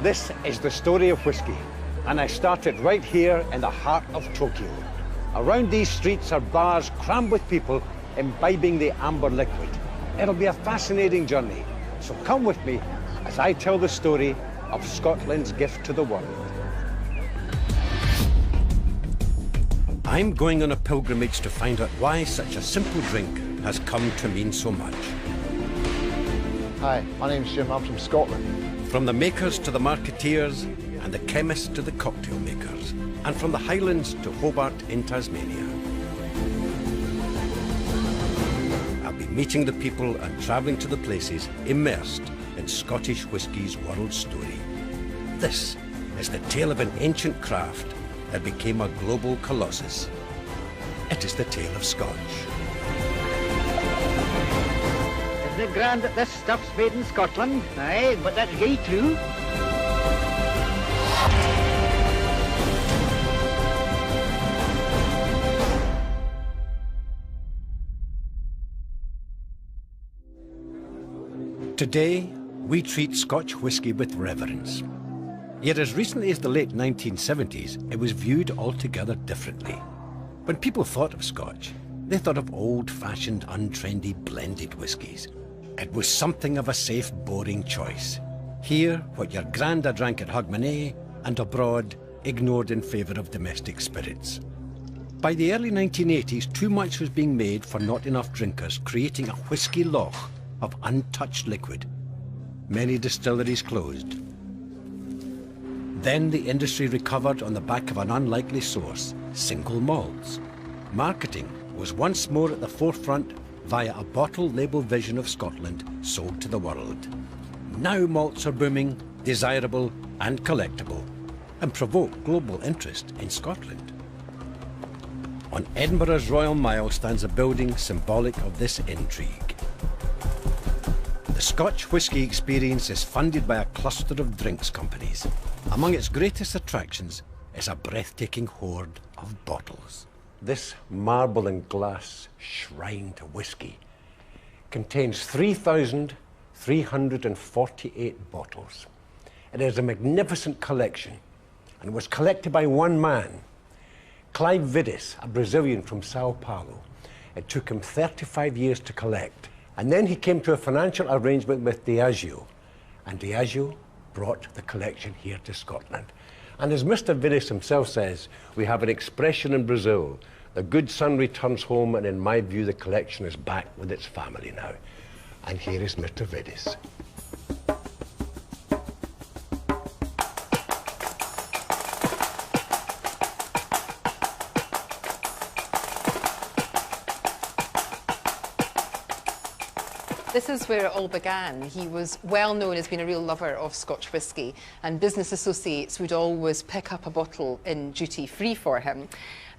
This is the story of whiskey, and I started right here in the heart of Tokyo. Around these streets are bars crammed with people imbibing the amber liquid. It'll be a fascinating journey, so come with me as I tell the story of Scotland's gift to the world. I'm going on a pilgrimage to find out why such a simple drink has come to mean so much. Hi, my name's Jim. I'm from Scotland. From the makers to the marketeers, and the chemists to the cocktail makers, and from the Highlands to Hobart in Tasmania. I'll be meeting the people and travelling to the places immersed in Scottish whisky's world story. This is the tale of an ancient craft that became a global colossus. It is the tale of Scotch. Isn't it grand that this stuff's made in Scotland? Aye, but that's gay true. Today, we treat Scotch whisky with reverence. Yet as recently as the late 1970s, it was viewed altogether differently. When people thought of Scotch, they thought of old-fashioned, untrendy blended whiskies. It was something of a safe, boring choice. Here, what your granda drank at Hogmanay, and abroad, ignored in favour of domestic spirits. By the early 1980s, too much was being made for not enough drinkers, creating a whisky loch of untouched liquid. Many distilleries closed. Then the industry recovered on the back of an unlikely source, single malts. Marketing was once more at the forefront via a bottle label vision of Scotland sold to the world. Now malts are booming, desirable and collectible, and provoke global interest in Scotland. On Edinburgh's Royal Mile stands a building symbolic of this intrigue. The Scotch whisky experience is funded by a cluster of drinks companies. Among its greatest attractions is a breathtaking hoard of bottles. This marble and glass shrine to whisky contains 3,348 bottles. It is a magnificent collection and was collected by one man, Clive Vidas, a Brazilian from Sao Paulo. It took him 35 years to collect. And then he came to a financial arrangement with Diageo, and Diageo brought the collection here to Scotland. And as Mr. Vidas himself says, we have an expression in Brazil, the good son returns home, and in my view, the collection is back with its family now. And here is Mr. Vidas. This is where it all began. He was well known as being a real lover of Scotch whisky, and business associates would always pick up a bottle in duty free for him.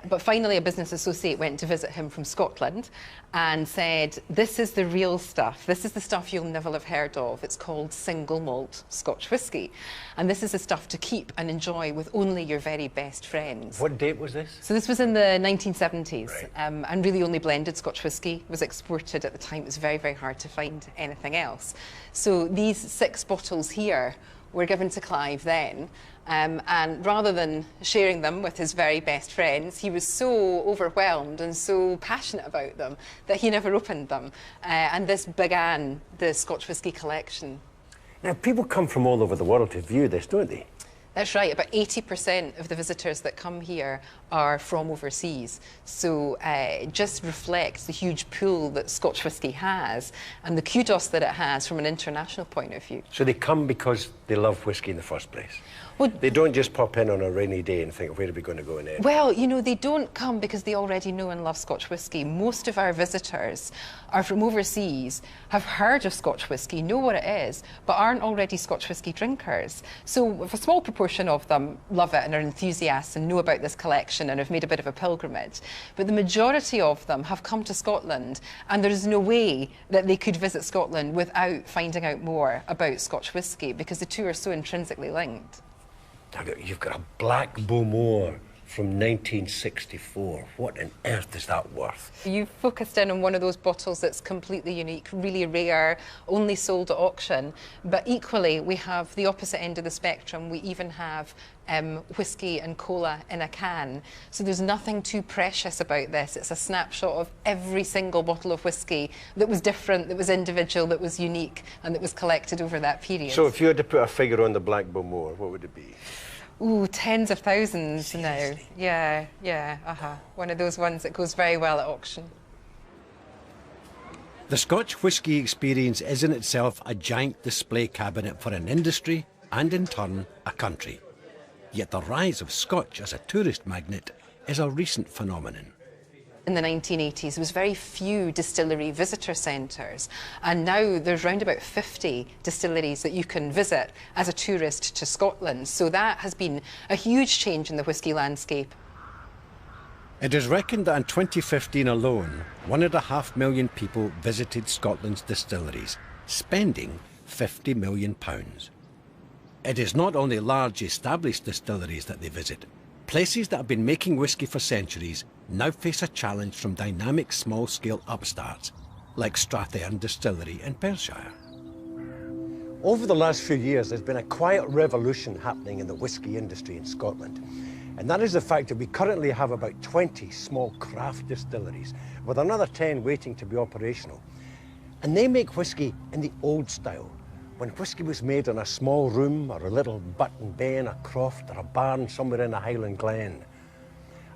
But finally, a business associate went to visit him from Scotland and said, this is the real stuff. This is the stuff you'll never have heard of. It's called single malt Scotch whisky. And this is the stuff to keep and enjoy with only your very best friends. What date was this? So this was in the 1970s. Right. And really only blended Scotch whisky was exported at the time. It was very, very hard to find anything else. So these 6 bottles here were given to Clive then. And rather than sharing them with his very best friends, he was so overwhelmed and so passionate about them that he never opened them. And this began the Scotch whisky collection. Now, people come from all over the world to view this, don't they? That's right. About 80% of the visitors that come here are from overseas. So it just reflects the huge pool that Scotch whisky has and the kudos that it has from an international point of view. So they come because they love whisky in the first place? Well, they don't just pop in on a rainy day and think, where are we going to go in there? Well, you know, they don't come because they already know and love Scotch whisky. Most of our visitors are from overseas, have heard of Scotch whisky, know what it is, but aren't already Scotch whisky drinkers. So if a small proportion of them love it and are enthusiasts and know about this collection and have made a bit of a pilgrimage, but the majority of them have come to Scotland, and there is no way that they could visit Scotland without finding out more about Scotch whisky, because the two are so intrinsically linked. You've got a black Bowmore from 1964. What on earth is that worth? You focused in on one of those bottles that's completely unique, really rare, only sold at auction. But equally, we have the opposite end of the spectrum. We even have whiskey and cola in a can. So there's nothing too precious about this. It's a snapshot of every single bottle of whiskey that was different, that was individual, that was unique, and that was collected over that period. So if you had to put a figure on the Black Bowmore, what would it be? Ooh, tens of thousands. Seriously? now. Yeah, One of those ones that goes very well at auction. The Scotch whisky experience is in itself a giant display cabinet for an industry and, in turn, a country. Yet the rise of Scotch as a tourist magnet is a recent phenomenon. In the 1980s, there was very few distillery visitor centres, and now there's round about 50 distilleries that you can visit as a tourist to Scotland. So that has been a huge change in the whisky landscape. It is reckoned that in 2015 alone, 1.5 million people visited Scotland's distilleries, spending £50 million. It is not only large established distilleries that they visit. Places that have been making whisky for centuries now face a challenge from dynamic small-scale upstarts like Strathearn Distillery in Perthshire. Over the last few years, there's been a quiet revolution happening in the whisky industry in Scotland. And that is the fact that we currently have about 20 small craft distilleries, with another 10 waiting to be operational. And they make whisky in the old style, when whisky was made in a small room or a little button bay in a croft or a barn somewhere in a Highland glen.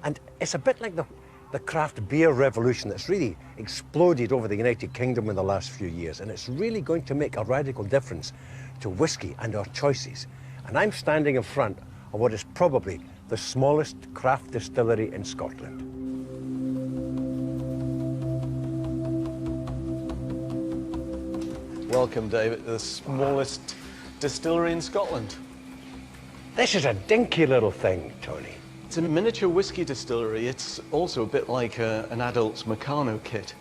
And it's a bit like the craft beer revolution that's really exploded over the United Kingdom in the last few years, and it's really going to make a radical difference to whisky and our choices. And I'm standing in front of what is probably the smallest craft distillery in Scotland. Welcome, David, to the smallest distillery in Scotland. This is a dinky little thing, Tony. It's a miniature whiskey distillery. It's also a bit like an adult's Meccano kit.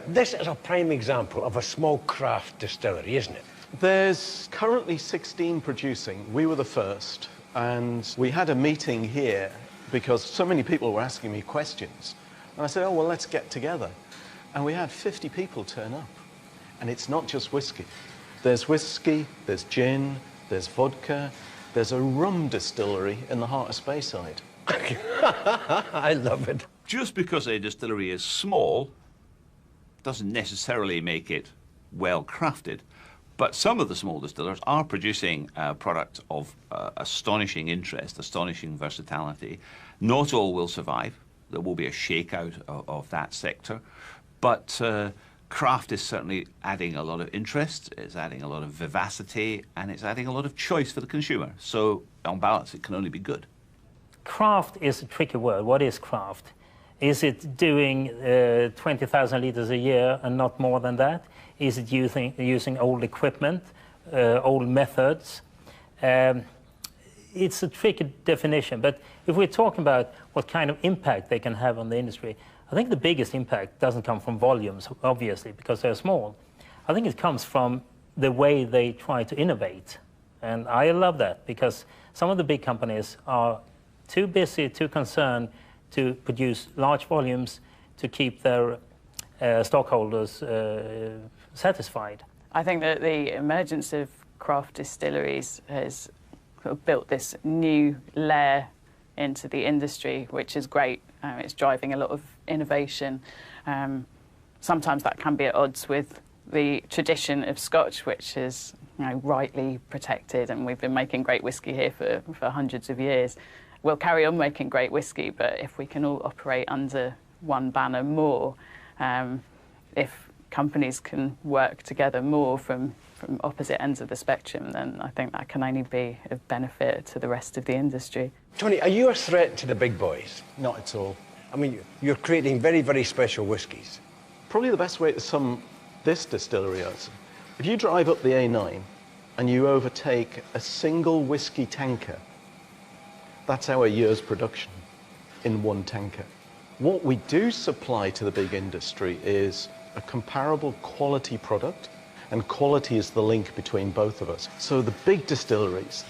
This is a prime example of a small craft distillery, isn't it? There's currently 16 producing. We were the first, and we had a meeting here because so many people were asking me questions. And I said, oh, well, let's get together. And we had 50 people turn up. And it's not just whiskey. There's whiskey, there's gin, there's vodka, there's a rum distillery in the heart of Speyside. I love it. Just because a distillery is small doesn't necessarily make it well crafted, but some of the small distillers are producing products of astonishing interest, astonishing versatility. Not all will survive. There will be a shakeout of that sector, but craft is certainly adding a lot of interest, it's adding a lot of vivacity, and it's adding a lot of choice for the consumer. So, on balance, it can only be good. Craft is a tricky word. What is craft? Is it doing 20,000 litres a year and not more than that? Is it using old equipment, old methods? It's a tricky definition, but if we're talking about what kind of impact they can have on the industry, I think the biggest impact doesn't come from volumes, obviously, because they're small. I think it comes from the way they try to innovate. And I love that, because some of the big companies are too busy, too concerned to produce large volumes to keep their stockholders satisfied. I think that the emergence of craft distilleries has sort of built this new layer into the industry, which is great. It's driving a lot of innovation. Sometimes that can be at odds with the tradition of Scotch, which is rightly protected, and we've been making great whisky here for hundreds of years. We'll carry on making great whisky, but if we can all operate under one banner more, if companies can work together more from opposite ends of the spectrum, then I think that can only be of benefit to the rest of the industry. Tony, are you a threat to the big boys? Not at all. I mean, you're creating very, very special whiskies. Probably the best way to sum this distillery is, if you drive up the A9 and you overtake a single whiskey tanker, that's our year's production in one tanker. What we do supply to the big industry is a comparable quality product, and quality is the link between both of us. So the big distilleries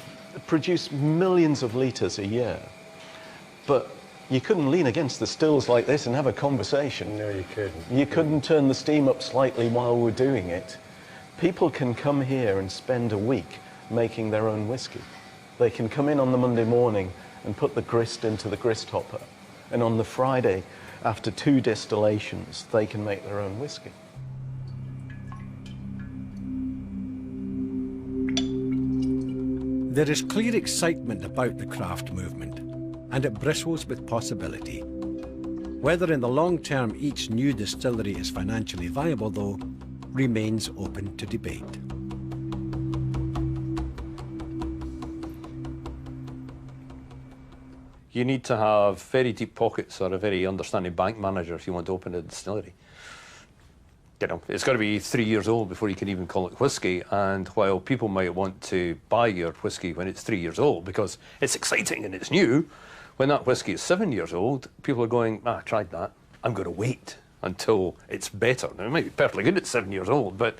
produce millions of litres a year, but You couldn't lean against the stills like this and have a conversation. No, you couldn't. You couldn't turn the steam up slightly while we're doing it. People can come here and spend a week making their own whiskey. They can come in on the Monday morning and put the grist into the grist hopper. And on the Friday, after 2 distillations, they can make their own whiskey. There is clear excitement about the craft movement, and it bristles with possibility. Whether in the long term each new distillery is financially viable, though, remains open to debate. You need to have very deep pockets or a very understanding bank manager if you want to open a distillery. You know, it's got to be 3 years old before you can even call it whiskey. And while people might want to buy your whiskey when it's 3 years old because it's exciting and it's new, when that whiskey is 7 years old, people are going, I tried that. I'm going to wait until it's better. Now, it might be perfectly good at 7 years old, but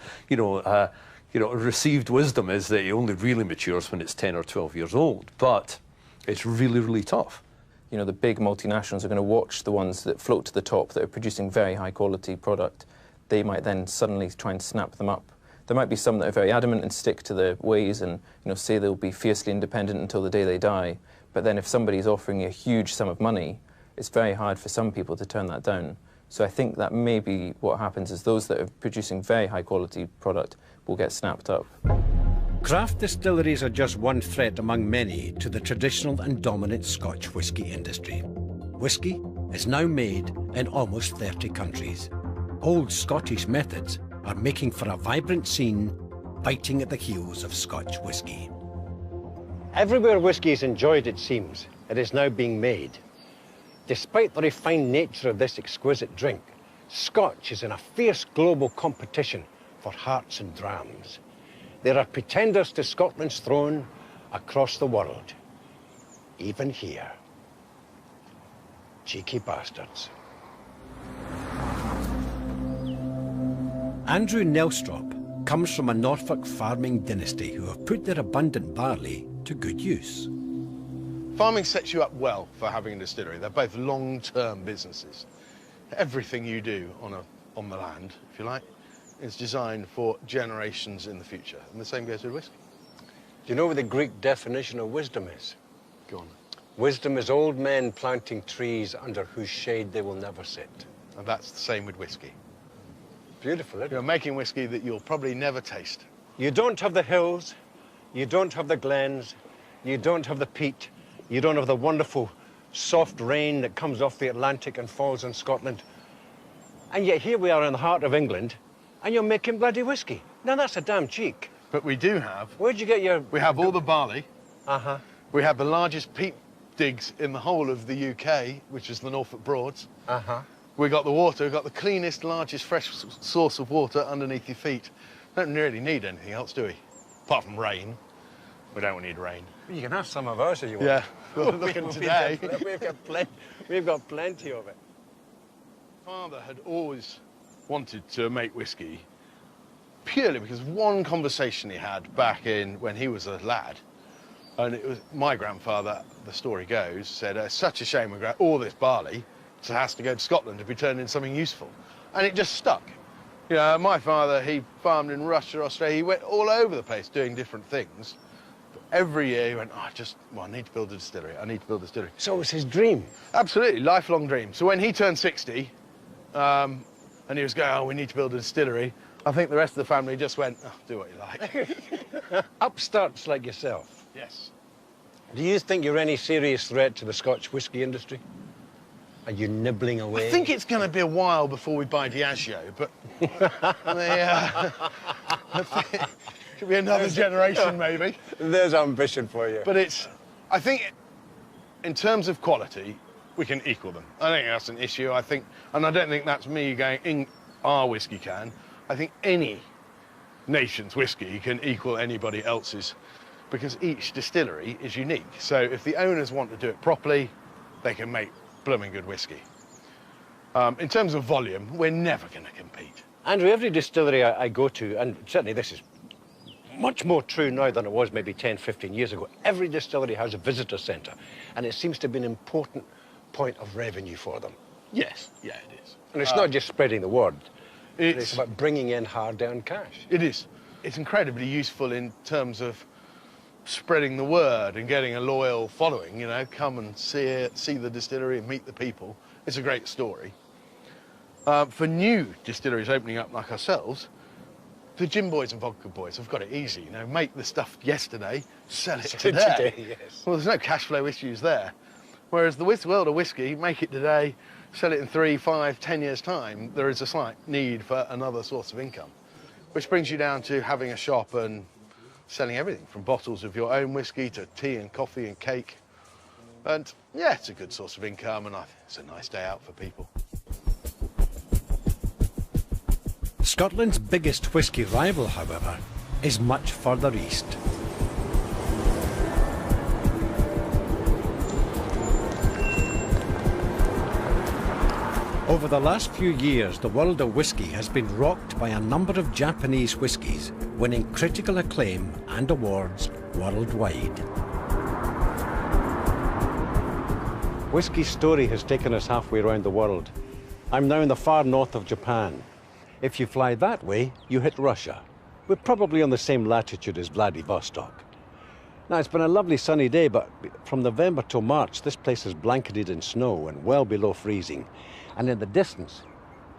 received wisdom is that it only really matures when it's 10 or 12 years old. But it's really, really tough. You know, the big multinationals are going to watch the ones that float to the top that are producing very high quality product. They might then suddenly try and snap them up. There might be some that are very adamant and stick to their ways and say they'll be fiercely independent until the day they die. But then if somebody's offering you a huge sum of money, it's very hard for some people to turn that down. So I think that maybe what happens is those that are producing very high quality product will get snapped up. Craft distilleries are just one threat among many to the traditional and dominant Scotch whisky industry. Whisky is now made in almost 30 countries. Old Scottish methods are making for a vibrant scene, biting at the heels of Scotch whisky. Everywhere whisky is enjoyed, it seems, it is now being made. Despite the refined nature of this exquisite drink, Scotch is in a fierce global competition for hearts and drams. There are pretenders to Scotland's throne across the world, even here. Cheeky bastards. Andrew Nelstrop comes from a Norfolk farming dynasty who have put their abundant barley to good use. Farming sets you up well for having a distillery. They're both long-term businesses. Everything you do on the land, if you like, is designed for generations in the future. And the same goes with whiskey. Do you know what the Greek definition of wisdom is? Go on. Wisdom is old men planting trees under whose shade they will never sit. And that's the same with whiskey. Beautiful, isn't it? You're making whiskey that you'll probably never taste. You don't have the hills, you don't have the glens, you don't have the peat, you don't have the wonderful soft rain that comes off the Atlantic and falls in Scotland. And yet here we are in the heart of England, and you're making bloody whiskey. Now that's a damn cheek. But we do have... Where'd you get your... We have all the barley. Uh-huh. We have the largest peat digs in the whole of the UK, which is the Norfolk Broads. Uh-huh. We got the water, we got the cleanest, largest fresh source of water underneath your feet. Don't really need anything else, do we? Apart from rain. We don't need rain. You can have some of ours if you want. Yeah, well, look at today. We've got plenty of it. Father had always wanted to make whiskey purely because one conversation he had back in when he was a lad, and it was my grandfather, the story goes, said, it's such a shame we got all this barley, so it has to go to Scotland to be turned into something useful. And it just stuck. You know, my father, he farmed in Russia, Australia, he went all over the place doing different things. But every year he went, I need to build a distillery, I need to build a distillery. So it was his dream? Absolutely, lifelong dream. So when he turned 60, and he was going, we need to build a distillery, I think the rest of the family just went, do what you like. Upstarts like yourself. Yes. Do you think you're any serious threat to the Scotch whisky industry? Are you nibbling away? I think it's going to be a while before we buy Diageo, but could be another generation maybe. There's ambition for you. But I think in terms of quality, we can equal them. I think that's an issue, and I don't think that's me going in our whiskey can. I think any nation's whiskey can equal anybody else's because each distillery is unique. So if the owners want to do it properly, they can make blooming good whiskey. In terms of volume, we're never going to compete. Andrew, every distillery I go to, and certainly this is much more true now than it was maybe 10, 15 years ago, every distillery has a visitor centre, and it seems to be an important point of revenue for them. Yes, yeah, it is. And it's not just spreading the word. It's It's about bringing in hard-earned cash. It is. It's incredibly useful in terms of spreading the word and getting a loyal following, you know, come and see it, see the distillery and meet the people. It's a great story. For new distilleries opening up like ourselves, the gin boys and vodka boys have got it easy, you know, make the stuff yesterday, sell it today. Yes. Well, there's no cash flow issues there. Whereas the world of whiskey, make it today, sell it in 3, 5, 10 years' time, there is a slight need for another source of income, which brings you down to having a shop and selling everything from bottles of your own whiskey to tea and coffee and cake. And yeah, it's a good source of income, and it's a nice day out for people. Scotland's biggest whisky rival, however, is much further east. Over the last few years, the world of whisky has been rocked by a number of Japanese whiskies, winning critical acclaim and awards worldwide. Whisky's story has taken us halfway around the world. I'm now in the far north of Japan. If you fly that way, you hit Russia. We're probably on the same latitude as Vladivostok. Now, it's been a lovely sunny day, but from November till March, this place is blanketed in snow and well below freezing. And in the distance,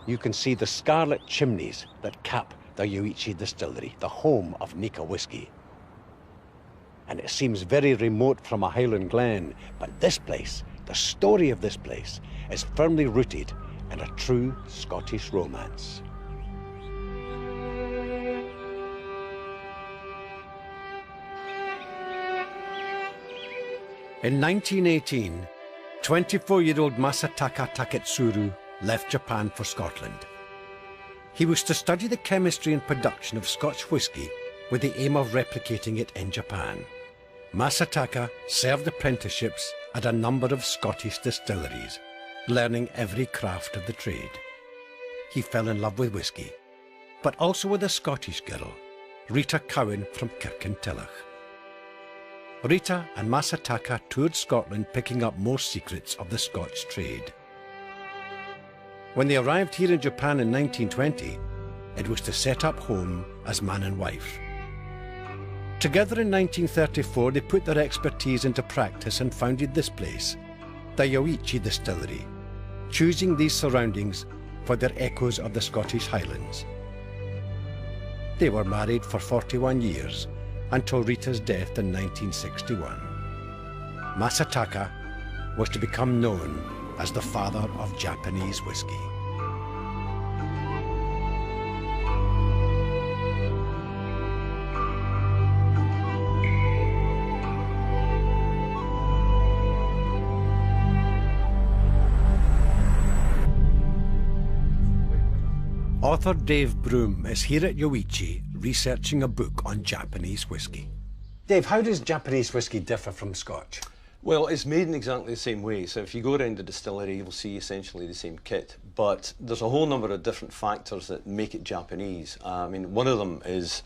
you can see the scarlet chimneys that cap the Yoichi distillery, the home of Nika whiskey. And it seems very remote from a Highland glen, but this place, the story of this place, is firmly rooted in a true Scottish romance. In 1918, 24-year-old Masataka Taketsuru left Japan for Scotland. He was to study the chemistry and production of Scotch whisky with the aim of replicating it in Japan. Masataka served apprenticeships at a number of Scottish distilleries, learning every craft of the trade. He fell in love with whisky, but also with a Scottish girl, Rita Cowan from Kirkintilloch. Rita and Masataka toured Scotland picking up more secrets of the Scotch trade. When they arrived here in Japan in 1920, it was to set up home as man and wife. Together in 1934, they put their expertise into practice and founded this place, the Yoichi Distillery, choosing these surroundings for their echoes of the Scottish Highlands. They were married for 41 years, until Rita's death in 1961. Masataka was to become known as the father of Japanese whisky. Author Dave Broom is here at Yoichi researching a book on Japanese whisky. Dave, how does Japanese whisky differ from Scotch? Well, it's made in exactly the same way. So if you go around the distillery, you'll see essentially the same kit. But there's a whole number of different factors that make it Japanese. I mean, one of them is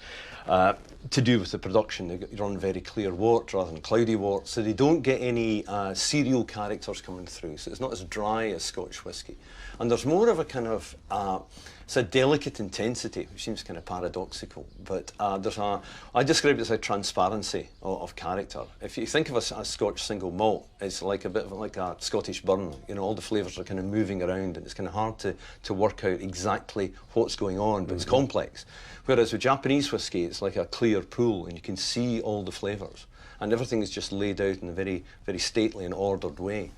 to do with the production. They run very clear wort rather than cloudy wort, so they don't get any cereal characters coming through. So it's not as dry as Scotch whisky. And there's more of a kind of it's a delicate intensity, which seems kind of paradoxical, but I describe it as a transparency of character. If you think of a Scotch single malt, it's like a bit of like a Scottish burn. You know, all the flavours are kind of moving around, and it's kind of hard to work out exactly what's going on, but it's complex. Whereas with Japanese whisky, it's like a clear pool, and you can see all the flavours, and everything is just laid out in a very, very stately and ordered way.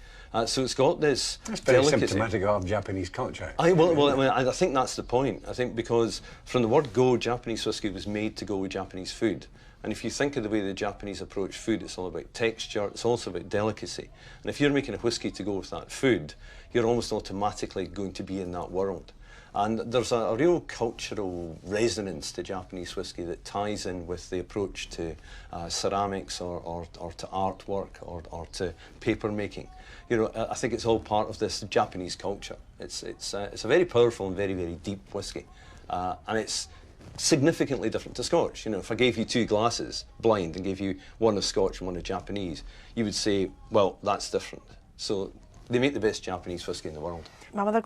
So it's got this That's very delicacy. symptomatic of Japanese culture. I think that's the point. I think because from the word go, Japanese whisky was made to go with Japanese food. And if you think of the way the Japanese approach food, it's all about texture, it's also about delicacy. And if you're making a whisky to go with that food, you're almost automatically going to be in that world. And there's a real cultural resonance to Japanese whisky that ties in with the approach to ceramics or to artwork or to paper making. You know, I think it's all part of this Japanese culture. It's a very powerful and very, very deep whisky. And it's significantly different to Scotch. You know, if I gave you two glasses blind and gave you one of Scotch and one of Japanese, you would say, well, that's different. So They make the best Japanese whiskey in the world. My mother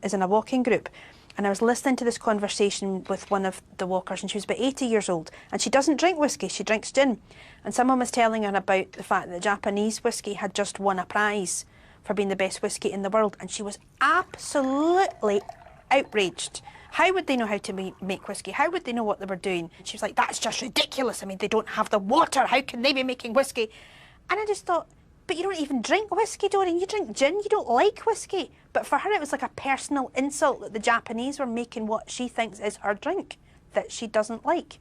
is in a walking group, and I was listening to this conversation with one of the walkers, and she was about 80 years old, and she doesn't drink whiskey, she drinks gin. And someone was telling her about the fact that Japanese whiskey had just won a prize for being the best whiskey in the world, and she was absolutely outraged. How would they know how to make whiskey? How would they know what they were doing? And she was like, that's just ridiculous. I mean, they don't have the water. How can they be making whiskey? And I just thought, but you don't even drink whiskey, Doreen. You drink gin. You don't like whiskey. But for her, it was like a personal insult that the Japanese were making what she thinks is her drink that she doesn't like.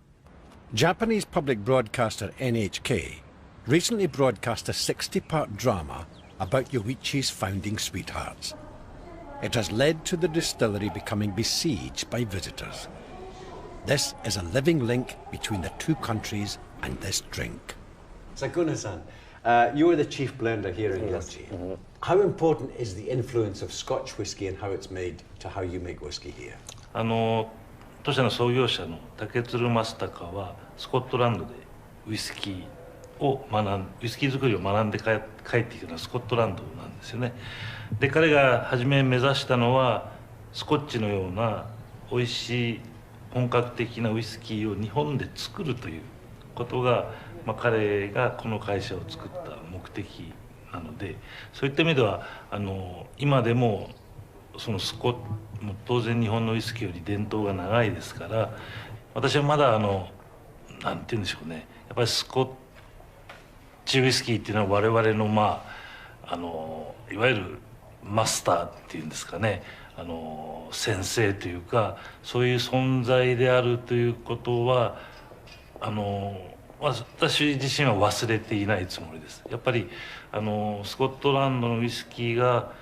Japanese public broadcaster NHK recently broadcast a 60-part drama about Yoichi's founding sweethearts. It has led to the distillery becoming besieged by visitors. This is a living link between the two countries and this drink. Sakuna-san, you are the chief blender here in Yoichi. Mm-hmm. How important is the influence of Scotch whisky and how it's made to how you make whiskey here? 当社の創業者の竹鶴正隆はスコットランドでウイスキー作りを学んで帰ってきたのはスコットランドなんですよね。で彼が初め目指したのはスコッチのような美味しい本格的なウイスキーを日本で作るということが、彼がこの会社を作った目的なので、そういった意味では今でもそのも当然日本のウイスキーより伝統が長いですから、私はまだなんて言うんでしょうね、やっぱりスコッチウイスキーっていうのは我々のいわゆるマスターっていうんですかね、先生というかそういう存在であるということは私自身は忘れていないつもりです。やっぱりスコットランドのウイスキーが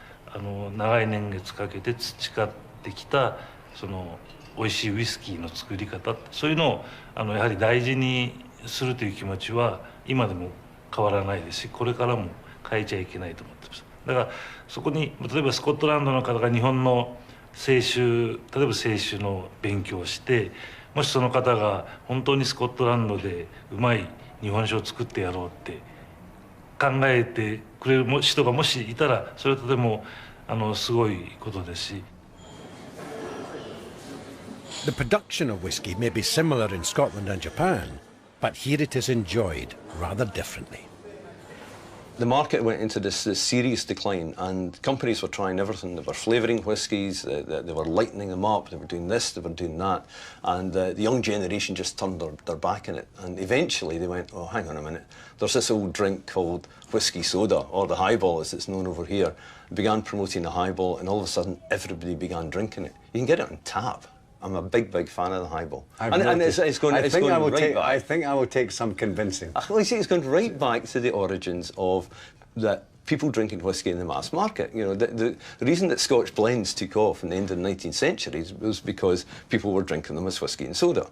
長い年月かけて培ってきたその美味しいウイスキーの作り方、そういうのをやはり大事にするという気持ちは今でも変わらないですし、これからも変えちゃいけないと思ってます。だからそこに例えばスコットランドの方が日本の清酒、例えば清酒の勉強をして、もしその方が本当にスコットランドでうまい日本酒を作ってやろうって考えてくれる人がもしいたら、それはとてもすごいことですし。The production of whiskey may be similar in Scotland and Japan, but here it is enjoyed rather differently. The market went into this serious decline, and companies were trying everything. They were flavouring whiskies, they were lightening them up, they were doing this, they were doing that, and the young generation just turned their back on it. And eventually they went, oh, hang on a minute, there's this old drink called whiskey soda, or the highball as it's known over here. They began promoting the highball, and all of a sudden everybody began drinking it. You can get it on tap. I'm a big fan of the highball. And it's going right back. I think I will take some convincing. Well, you see, it's going right back to the origins of the people drinking whiskey in the mass market. You know, the reason that Scotch blends took off in the end of the 19th century was because people were drinking them as whiskey and soda.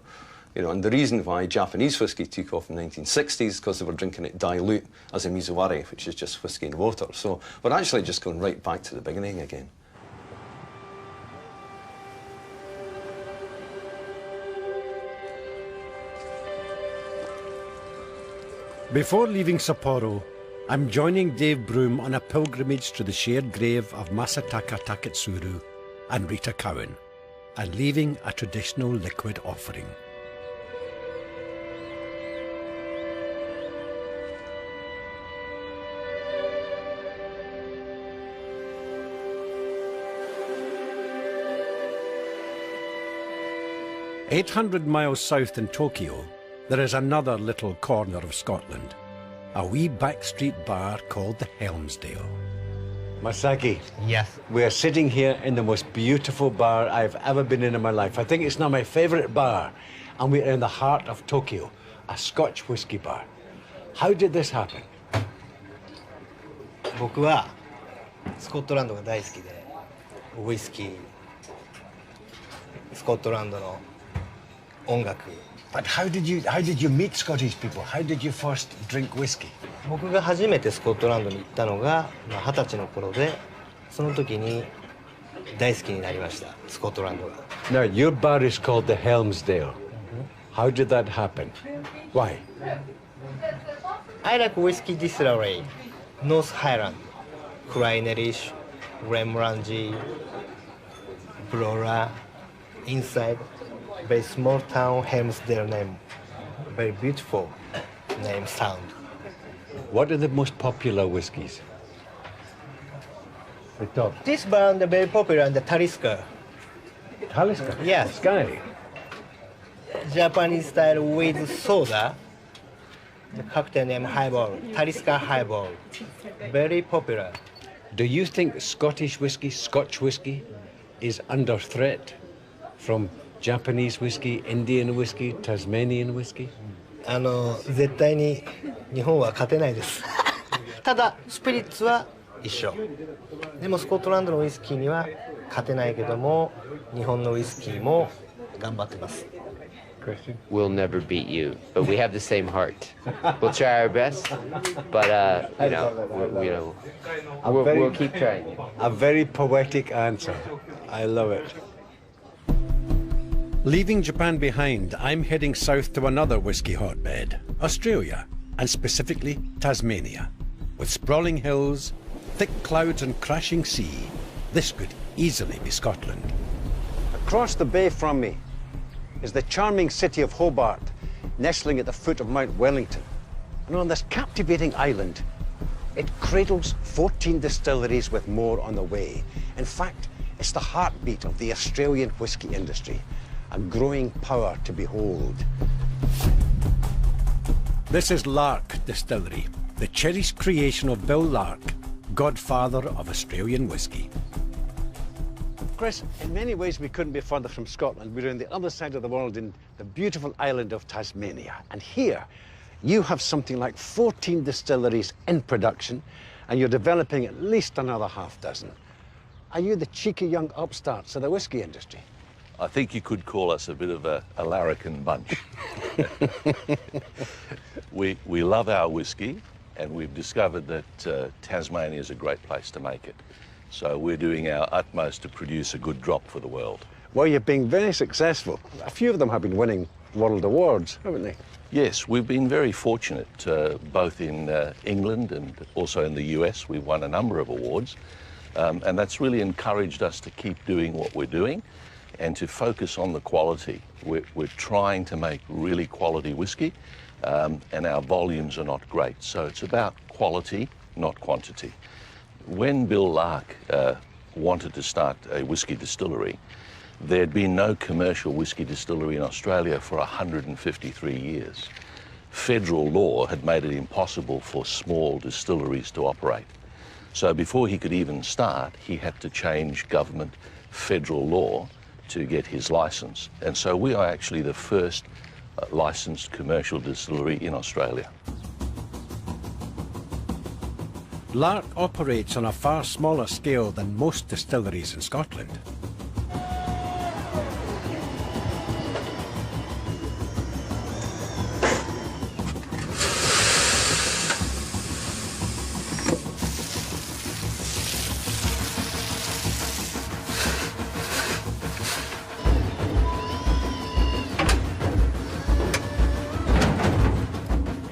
You know, and the reason why Japanese whiskey took off in the 1960s is because they were drinking it dilute as a mizuwari, which is just whiskey and water. So we're actually just going right back to the beginning again. Before leaving Sapporo, I'm joining Dave Broom on a pilgrimage to the shared grave of Masataka Taketsuru and Rita Cowan, and leaving a traditional liquid offering. "800 miles south in Tokyo, there is another little corner of Scotland, a wee backstreet bar called the Helmsdale." Masaki. Yes. We are sitting here in the most beautiful bar I've ever been in my life. I think it's now my favourite bar. And we're in the heart of Tokyo, a Scotch whisky bar. How did this happen? 僕はスコットランドが大好きで、ウイスキー、スコットランドの音楽。But how did you meet Scottish people? How did you first drink whiskey? 僕が初めてスコットランドに行ったのが20歳の頃で、その時に大好きになりました、スコットランドが。Now, your bar is called the Helmsdale. How did that happen? Why? I like whiskey distillery, North Highland, Kleinish, Glenmorangie, Brora. Inside, very small town, Helmsdale name. Very beautiful name sound. What are the most popular whiskies? The top. This brand is very popular in the Talisker. Talisker? Yes. Sky. Japanese style with soda. The cocktail name highball, Talisker highball. Very popular. Do you think Scottish whiskey, Scotch whiskey, is under threat from Japanese whiskey, Indian whiskey, Tasmanian whiskey? 絶対に日本は勝てないです。ただスピリッツは一緒。でもスコットランドのウイスキーには勝てないけども、日本のウイスキーも頑張ってます。We'll never beat you, but we have the same heart. We'll try our best, but we'll keep trying. A very poetic answer. I love it. Leaving Japan behind, I'm heading south to another whiskey hotbed, Australia, and specifically Tasmania. With sprawling hills, thick clouds and crashing sea, this could easily be Scotland. Across the bay from me is the charming city of Hobart, nestling at the foot of Mount Wellington. And on this captivating island, it cradles 14 distilleries with more on the way. In fact, it's the heartbeat of the Australian whiskey industry, a growing power to behold. This is Lark Distillery, the cherished creation of Bill Lark, godfather of Australian whiskey. Chris, in many ways we couldn't be further from Scotland. We're on the other side of the world in the beautiful island of Tasmania. And here you have something like 14 distilleries in production, and you're developing at least another half dozen. Are you the cheeky young upstarts of the whiskey industry? I think you could call us a bit of a larrikin bunch. We love our whiskey, and we've discovered that Tasmania is a great place to make it. So we're doing our utmost to produce a good drop for the world. Well, you've been very successful. A few of them have been winning world awards, haven't they? Yes, we've been very fortunate, both in England and also in the US. We've won a number of awards, and that's really encouraged us to keep doing what we're doing and to focus on the quality. We're trying to make really quality whiskey, and our volumes are not great. So it's about quality, not quantity. When Bill Lark wanted to start a whiskey distillery, there'd been no commercial whiskey distillery in Australia for 153 years. Federal law had made it impossible for small distilleries to operate. So before he could even start, he had to change government federal law to get his license. And so we are actually the first licensed commercial distillery in Australia. Lark operates on a far smaller scale than most distilleries in Scotland.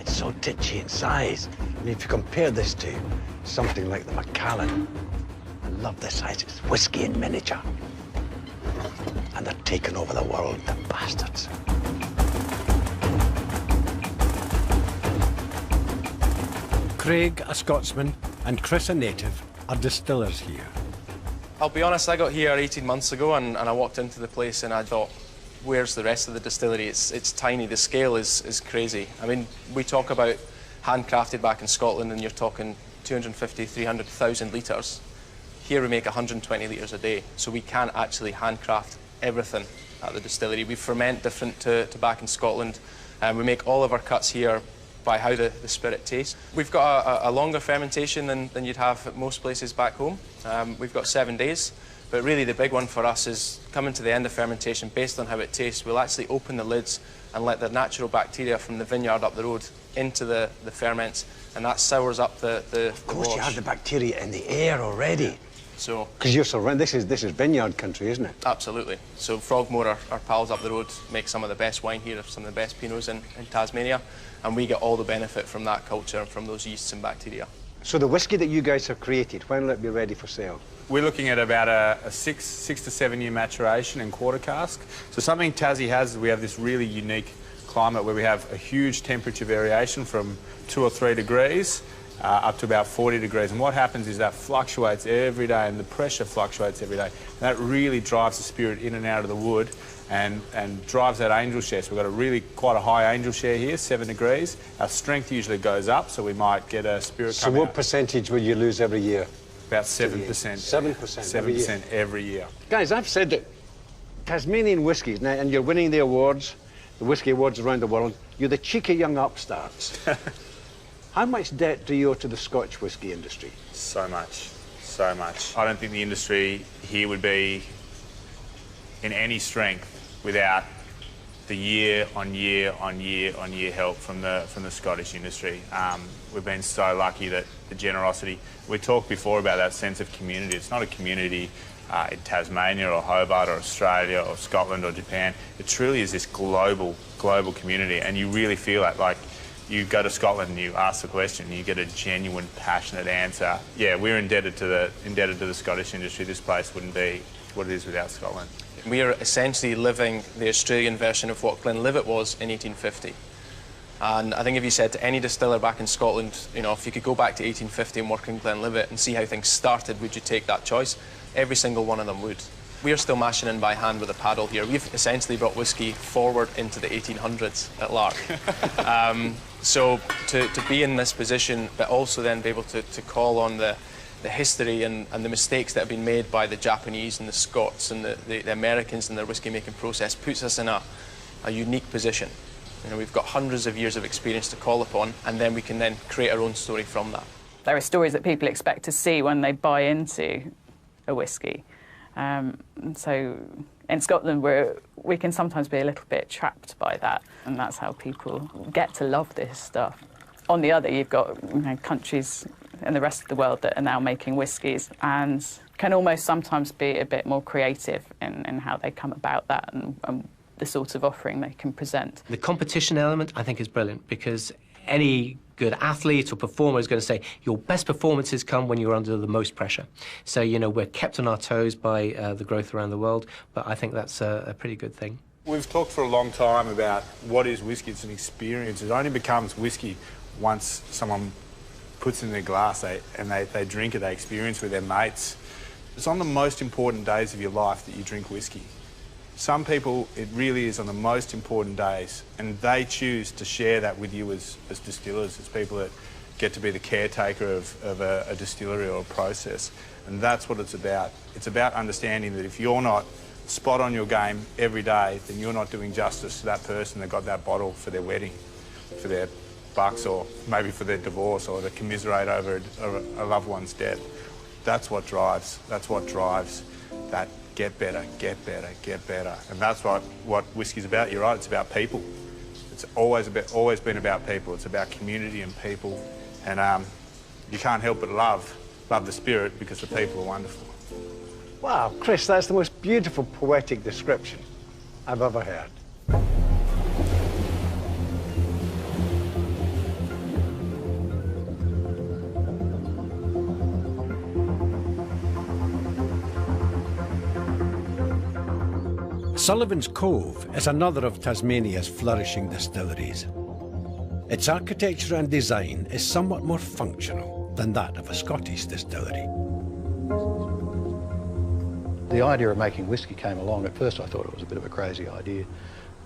It's so titchy in size. I mean, if you compare this to something like the Macallan, I love the size. It's whiskey in miniature. And they're taking over the world, the bastards. Craig, a Scotsman, and Chris, a native, are distillers here. I'll be honest, I got here 18 months ago and I walked into the place and I thought, where's the rest of the distillery? It's tiny, the scale is crazy. I mean, we talk about handcrafted back in Scotland and you're talking 250, 300,000 litres. Here we make 120 litres a day, so we can actually handcraft everything at the distillery. We ferment different to back in Scotland, and we make all of our cuts here by how the spirit tastes. We've got a longer fermentation than you'd have at most places back home. We've got 7 days, but really the big one for us is coming to the end of fermentation based on how it tastes. We'll actually open the lids and let the natural bacteria from the vineyard up the road into the ferments, and that sours up the Of course, you have the bacteria in the air already. So, because you're surrounded, this is vineyard country, isn't it? Absolutely. So Frogmore, our pals up the road, make some of the best wine here, some of the best Pinots in Tasmania, and we get all the benefit from that culture and from those yeasts and bacteria. So the whiskey that you guys have created, when will it be ready for sale? We're looking at about a 6 to 7 year maturation in quarter cask. So something Tassie has is we have this really unique climate where we have a huge temperature variation from 2 or 3 degrees up to about 40 degrees. And what happens is that fluctuates every day, and the pressure fluctuates every day. And that really drives the spirit in and out of the wood and drives that angel share. So we've got a really quite a high angel share here, 7 degrees. Our strength usually goes up, so we might get a spirit So what percentage will you lose every year? About 7%. 7%. 7% every year. Guys, I've said that Tasmanian whiskies, now, and you're winning the awards, the whiskey awards around the world, you're the cheeky young upstarts. How much debt do you owe to the Scotch whisky industry? So much, so much. I don't think the industry here would be in any strength without the year on year help from the Scottish industry. We've been so lucky that the generosity. We talked before about that sense of community. It's not a community in Tasmania or Hobart or Australia or Scotland or Japan. It truly is this global community, and you really feel that. Like, you go to Scotland and you ask the question, and you get a genuine, passionate answer. Yeah, we're indebted to the Scottish industry. This place wouldn't be what it is without Scotland. We are essentially living the Australian version of what Glenlivet was in 1850. And I think if you said to any distiller back in Scotland, you know, if you could go back to 1850 and work in Glenlivet and see how things started, would you take that choice? Every single one of them would. We are still mashing in by hand with a paddle here. We've essentially brought whiskey forward into the 1800s at Lark. So to be in this position, but also then be able to call on the history and the mistakes that have been made by the Japanese and the Scots and the Americans in their whiskey making process puts us in a unique position. You know, we've got hundreds of years of experience to call upon, and then we can then create our own story from that. There are stories that people expect to see when they buy into a whiskey. So in Scotland, we can sometimes be a little bit trapped by that, and that's how people get to love this stuff. On the other, you've got countries in the rest of the world that are now making whiskies and can almost sometimes be a bit more creative in how they come about that and the sort of offering they can present. The competition element, I think, is brilliant, because any good athlete or performer is going to say your best performances come when you're under the most pressure. So, you know, we're kept on our toes by the growth around the world, but I think that's a pretty good thing. We've talked for a long time about what is whiskey. It's an experience. It only becomes whiskey once someone puts it in their glass and they drink it, they experience with their mates. It's on the most important days of your life that you drink whiskey. Some people, it really is on the most important days, and they choose to share that with you as distillers, as people that get to be the caretaker of a distillery or a process. And that's what it's about. It's about understanding that if you're not spot on your game every day, then you're not doing justice to that person that got that bottle for their wedding, for their bucks, or maybe for their divorce, or to commiserate over a loved one's death. That's what drives that get better, get better, get better. And that's what whiskey's about. You're right, it's about people. It's always been about people. It's about community and people. And you can't help but love the spirit, because the people are wonderful. Wow, Chris, that's the most beautiful poetic description I've ever heard. Sullivan's Cove is another of Tasmania's flourishing distilleries. Its architecture and design is somewhat more functional than that of a Scottish distillery. The idea of making whiskey came along. At first I thought it was a bit of a crazy idea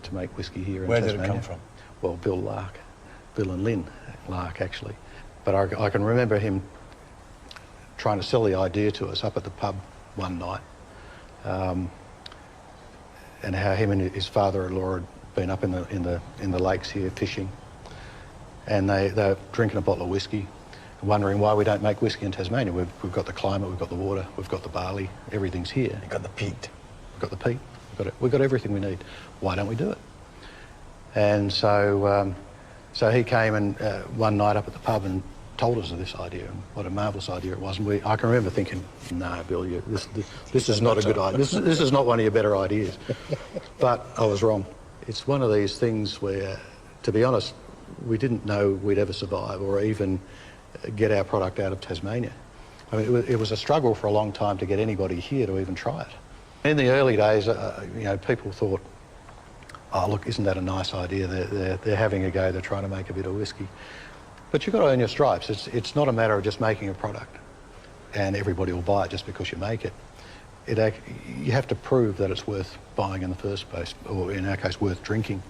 to make whiskey here in Tasmania. Where did it come from? Well, Bill and Lynn Lark, actually. But I can remember him trying to sell the idea to us up at the pub one night. And how him and his father-in-law had been up in the lakes here fishing, and they're drinking a bottle of whiskey, wondering why we don't make whiskey in Tasmania. We've got the climate, we've got the water, we've got the barley, everything's here. You've got the peat. We've got the peat. We've got everything we need. Why don't we do it? And so he came and one night up at the pub and told us of this idea, and what a marvellous idea it was. And I can remember thinking, no, Bill, this is not a good idea. This is not one of your better ideas. But I was wrong. It's one of these things where, to be honest, we didn't know we'd ever survive or even get our product out of Tasmania. I mean, it was a struggle for a long time to get anybody here to even try it. In the early days, you know, people thought, oh, look, isn't that a nice idea? They're having a go, they're trying to make a bit of whiskey. But you've got to earn your stripes. It's not a matter of just making a product and everybody will buy it just because you make it. You have to prove that it's worth buying in the first place, or in our case, worth drinking.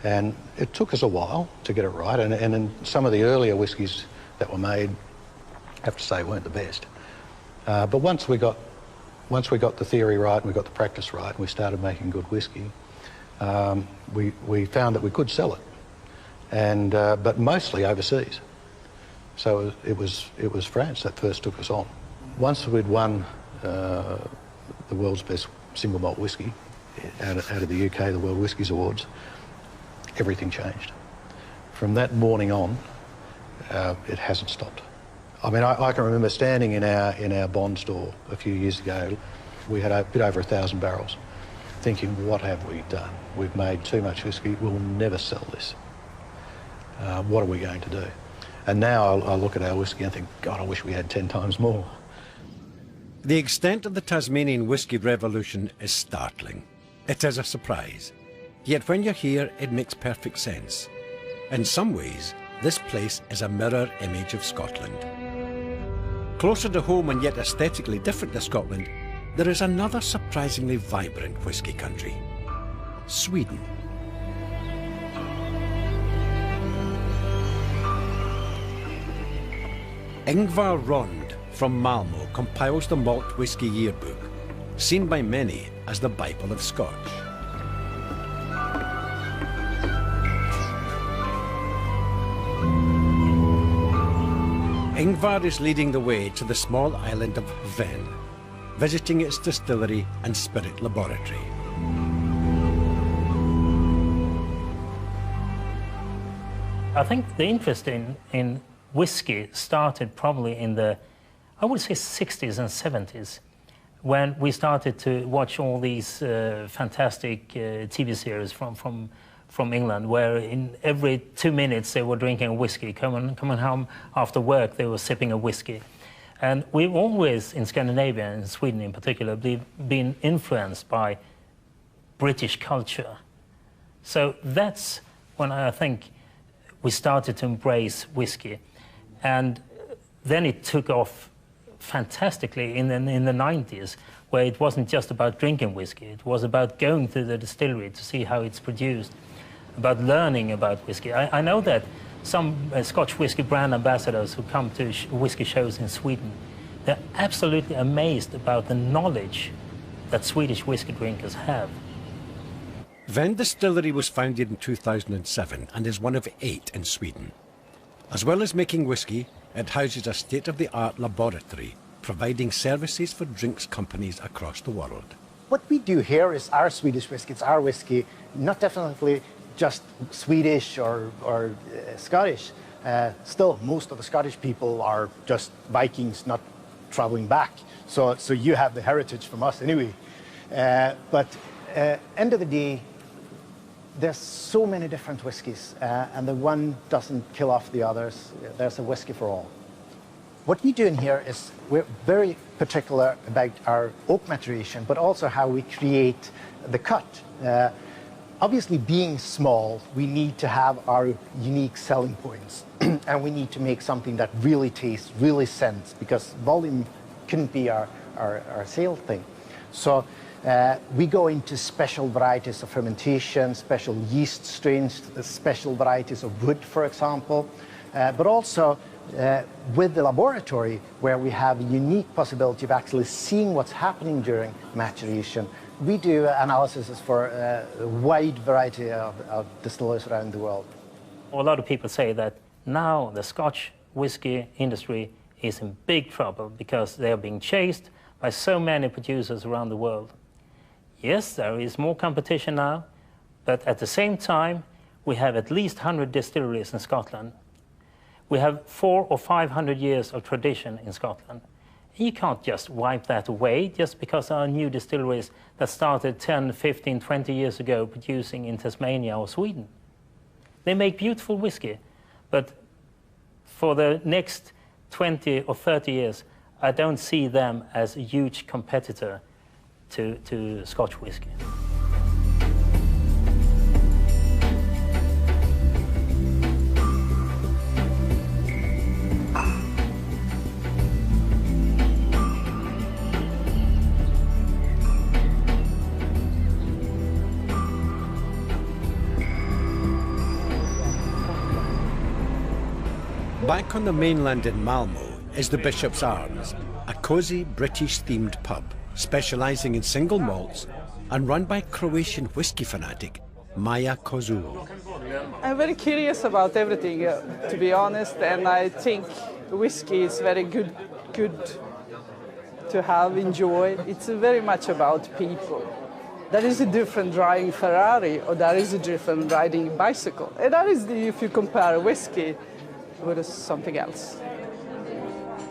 And it took us a while to get it right, and in some of the earlier whiskies that were made, I have to say, weren't the best. But once we got the theory right and we got the practice right and we started making good whiskey, we found that we could sell it, and but mostly overseas. So it was France that first took us on. Once we'd won the world's best single malt whiskey out of the UK, the World Whiskies Awards, everything changed. From that morning on, it hasn't stopped. I mean, I can remember standing in our bond store a few years ago. We had a bit over 1,000 barrels, thinking, what have we done? We've made too much whiskey, we'll never sell this. What are we going to do? And now I look at our whiskey and think, God, I wish we had 10 times more. The extent of the Tasmanian whisky revolution is startling. It is a surprise. Yet when you're here, it makes perfect sense. In some ways, this place is a mirror image of Scotland. Closer to home and yet aesthetically different to Scotland, there is another surprisingly vibrant whisky country, Sweden. Ingvar Rond from Malmo compiles the Malt Whisky Yearbook, seen by many as the Bible of Scotch. Ingvar is leading the way to the small island of Ven, visiting its distillery and spirit laboratory. I think the interest in whiskey started probably in the, I would say, 60s and 70s, when we started to watch all these fantastic TV series from England, where in every 2 minutes they were drinking a whiskey. Coming home after work, they were sipping a whiskey. And we've always, in Scandinavia, and Sweden in particular, been influenced by British culture. So that's when I think we started to embrace whiskey. And then it took off fantastically in the 90s, where it wasn't just about drinking whiskey. It was about going to the distillery to see how it's produced, about learning about whiskey. I know that some Scotch whisky brand ambassadors who come to whiskey shows in Sweden, they're absolutely amazed about the knowledge that Swedish whiskey drinkers have. Ven Distillery was founded in 2007 and is one of 8 in Sweden. As well as making whiskey, it houses a state-of-the-art laboratory, providing services for drinks companies across the world. What we do here is our Swedish whiskey. It's our whiskey, not definitely just Swedish or Scottish. Still, most of the Scottish people are just Vikings not traveling back. So you have the heritage from us anyway. But end of the day, there's so many different whiskies, and the one doesn't kill off the others. There's a whiskey for all. What we do in here is we're very particular about our oak maturation, but also how we create the cut. Obviously, being small, we need to have our unique selling points, and we need to make something that really tastes, really scents, because volume couldn't be our sale thing. So we go into special varieties of fermentation, special yeast strains, special varieties of wood, for example, but also with the laboratory, where we have a unique possibility of actually seeing what's happening during maturation. We do analysis for a wide variety of distillers around the world. A lot of people say that now the Scotch whisky industry is in big trouble because they are being chased by so many producers around the world. Yes, there is more competition now, but at the same time, we have at least 100 distilleries in Scotland. We have 400 or 500 years of tradition in Scotland. You can't just wipe that away just because there are new distilleries that started 10, 15, 20 years ago producing in Tasmania or Sweden. They make beautiful whiskey, but for the next 20 or 30 years, I don't see them as a huge competitor to Scotch whisky. Back on the mainland in Malmo is the Bishop's Arms, a cosy British-themed pub specialising in single malts and run by Croatian whisky fanatic Maja Kozul. I'm very curious about everything, to be honest, and I think whisky is very good to have, enjoy. It's very much about people. There is a different driving Ferrari, or there is a different riding bicycle. And that is if you compare whiskey with something else.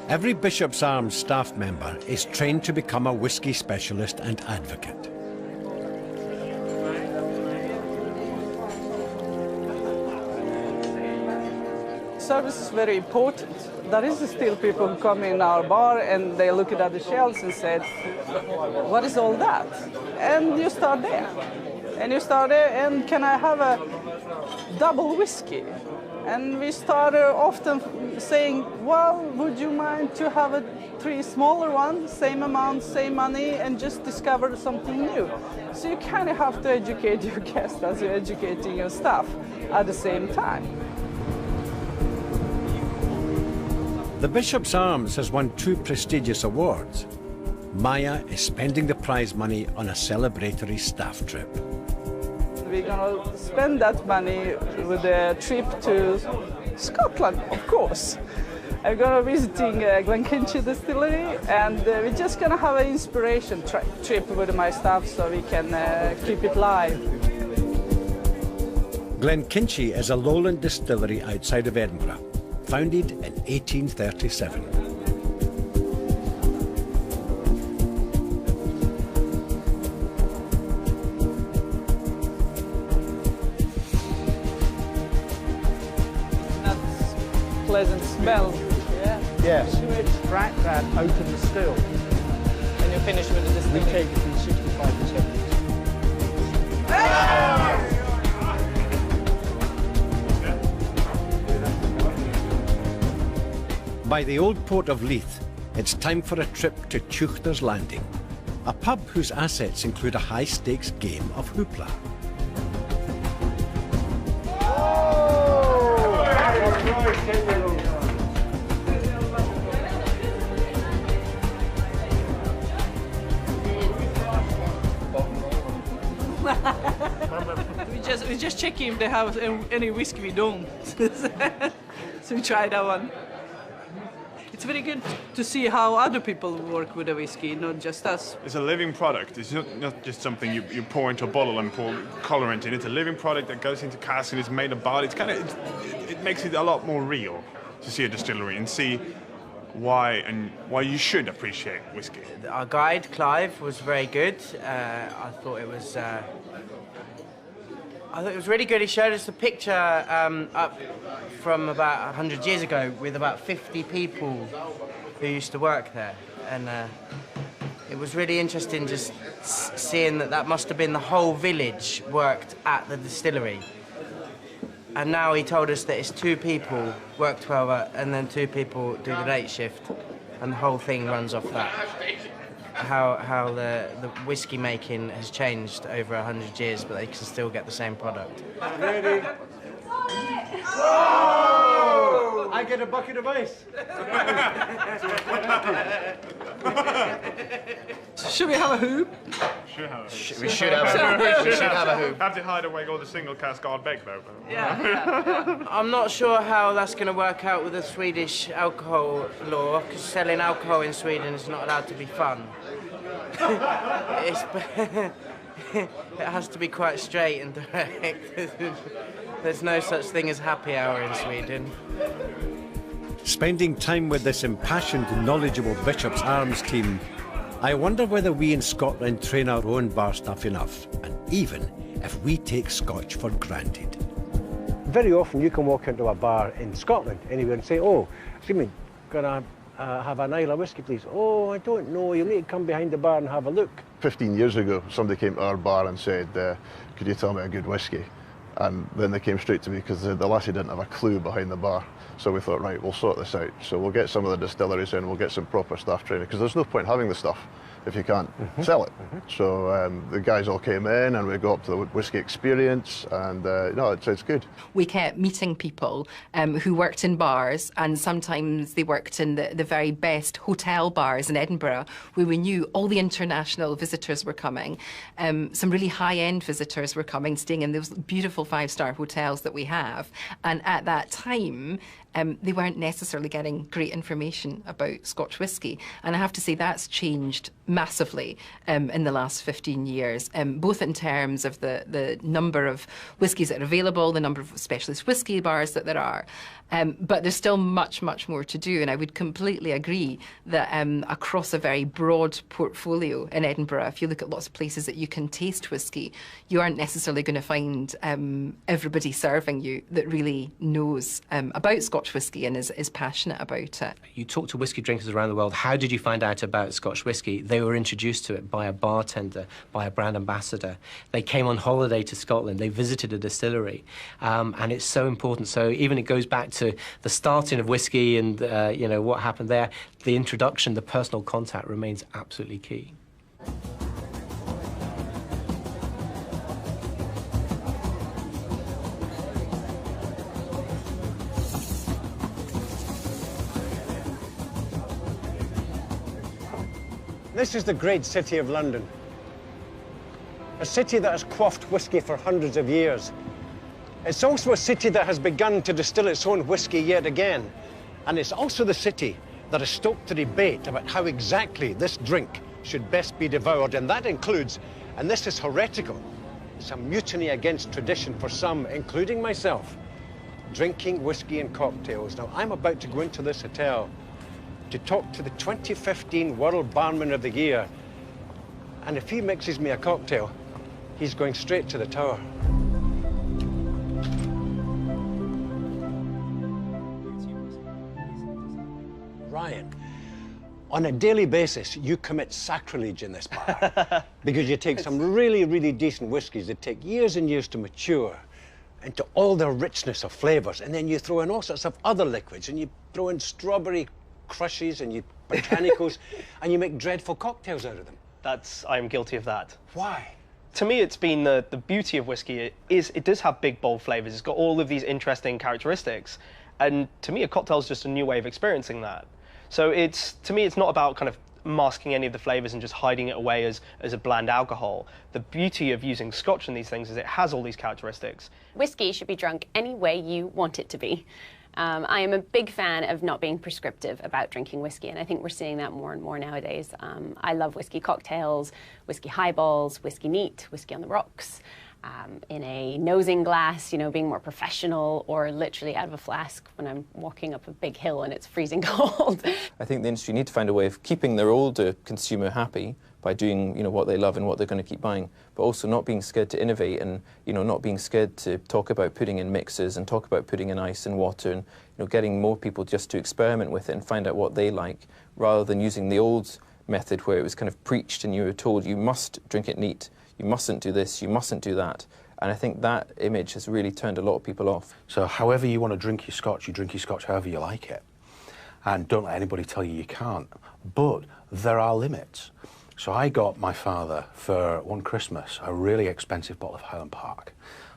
Every Bishop's Arms staff member is trained to become a whisky specialist and advocate. Service is very important. There is still people who come in our bar and they look at the shelves and say, what is all that? And you start there. And can I have a double whiskey? And we start often saying, well, would you mind to have 3 smaller ones, same amount, same money, and just discover something new? So you kind of have to educate your guests as you're educating your staff at the same time. The Bishop's Arms has won 2 prestigious awards. Maja is spending the prize money on a celebratory staff trip. We're going to spend that money with a trip to Scotland, of course. I'm going to be visiting Glenkinchie distillery, and we're just going to have an inspiration trip with my staff so we can keep it live. Glenkinchie is a lowland distillery outside of Edinburgh, founded in 1837. Pleasant smell. Yeah. Yes. We extract that out of the still. And you finish with the distillery. We take it from 65 to 70. By the old port of Leith, it's time for a trip to Tuchter's Landing, a pub whose assets include a high-stakes game of hoopla. We're just checking if they have any whiskey we don't. So we try that one. It's very good to see how other people work with the whiskey, not just us. It's a living product. It's not just something you pour into a bottle and pour colorant in. It's a living product that goes into cask and is made about. It makes it a lot more real to see a distillery and see why you should appreciate whiskey. Our guide, Clive, was very good. I thought it was really good. He showed us a picture up from about 100 years ago with about 50 people who used to work there. And it was really interesting just seeing that must have been the whole village worked at the distillery. And now he told us that it's 2 people work 12 hours and then 2 people do the late shift. And the whole thing runs off that. How the whiskey making has changed over 100 years, but they can still get the same product. Ready? Oh! I get a bucket of ice. Should we have a hoop? We should have a hoop. Have to hide away all the single cask hard baked though. Yeah. I'm not sure how that's going to work out with the Swedish alcohol law, because selling alcohol in Sweden is not allowed to be fun. It has to be quite straight and direct. There's no such thing as happy hour in Sweden. Spending time with this impassioned, knowledgeable Bishop's Arms team, I wonder whether we in Scotland train our own bar staff enough, and even if we take Scotch for granted. Very often you can walk into a bar in Scotland anywhere and say, oh, excuse me, going to have an Isle of whiskey, please? Oh, I don't know. You'll need to come behind the bar and have a look. 15 years ago, somebody came to our bar and said, could you tell me a good whiskey? And then they came straight to me because the lassie didn't have a clue behind the bar. So we thought, right, we'll sort this out. So we'll get some of the distilleries in, we'll get some proper staff training, because there's no point having the stuff if you can't sell it. So the guys all came in and we got up to the whiskey experience, and no, it's good. We kept meeting people who worked in bars, and sometimes they worked in the very best hotel bars in Edinburgh, where we knew all the international visitors were coming. Some really high-end visitors were coming, staying in those beautiful five-star hotels that we have. And at that time, they weren't necessarily getting great information about Scotch whisky. And I have to say that's changed massively in the last 15 years, both in terms of the number of whiskies that are available, the number of specialist whisky bars that there are. But there's still much, much more to do. And I would completely agree that across a very broad portfolio in Edinburgh, if you look at lots of places that you can taste whisky, you aren't necessarily going to find everybody serving you that really knows about Scotch whisky and is passionate about it. You talk to whisky drinkers around the world. How did you find out about Scotch whisky? They were introduced to it by a bartender, by a brand ambassador. They came on holiday to Scotland. They visited a distillery. And it's so important. So even it goes back to the starting of whisky and you know, what happened there. The introduction, the personal contact remains absolutely key. This is the great city of London. A city that has quaffed whisky for hundreds of years. It's also a city that has begun to distill its own whisky yet again. And it's also the city that has stoked the debate about how exactly this drink should best be devoured. And that includes, and this is heretical, it's a mutiny against tradition for some, including myself, drinking whisky and cocktails. Now, I'm about to go into this hotel to talk to the 2015 World Barman of the Year. And if he mixes me a cocktail, he's going straight to the tower. Ryan, on a daily basis, you commit sacrilege in this bar because you take some really, really decent whiskies that take years and years to mature into all their richness of flavors, and then you throw in all sorts of other liquids, and you throw in strawberry crushes and you botanicals, and you make dreadful cocktails out of them. I'm guilty of that. Why? To me, it's been the beauty of whiskey. It does have big, bold flavors. It's got all of these interesting characteristics. And to me, a cocktail is just a new way of experiencing that. So to me, it's not about kind of masking any of the flavors and just hiding it away as a bland alcohol. The beauty of using Scotch in these things is it has all these characteristics. Whiskey should be drunk any way you want it to be. I am a big fan of not being prescriptive about drinking whiskey, and I think we're seeing that more and more nowadays. I love whiskey cocktails, whiskey highballs, whiskey neat, whiskey on the rocks, in a nosing glass, you know, being more professional, or literally out of a flask when I'm walking up a big hill and it's freezing cold. I think the industry need to find a way of keeping their older consumer happy by doing, you know, what they love and what they're going to keep buying, but also not being scared to innovate and, you know, not being scared to talk about putting in mixes and talk about putting in ice and water and, you know, getting more people just to experiment with it and find out what they like, rather than using the old method where it was kind of preached and you were told you must drink it neat, you mustn't do this, you mustn't do that. And I think that image has really turned a lot of people off. So however you want to drink your Scotch however you like it. And don't let anybody tell you you can't. But there are limits. So I got my father, for one Christmas, a really expensive bottle of Highland Park.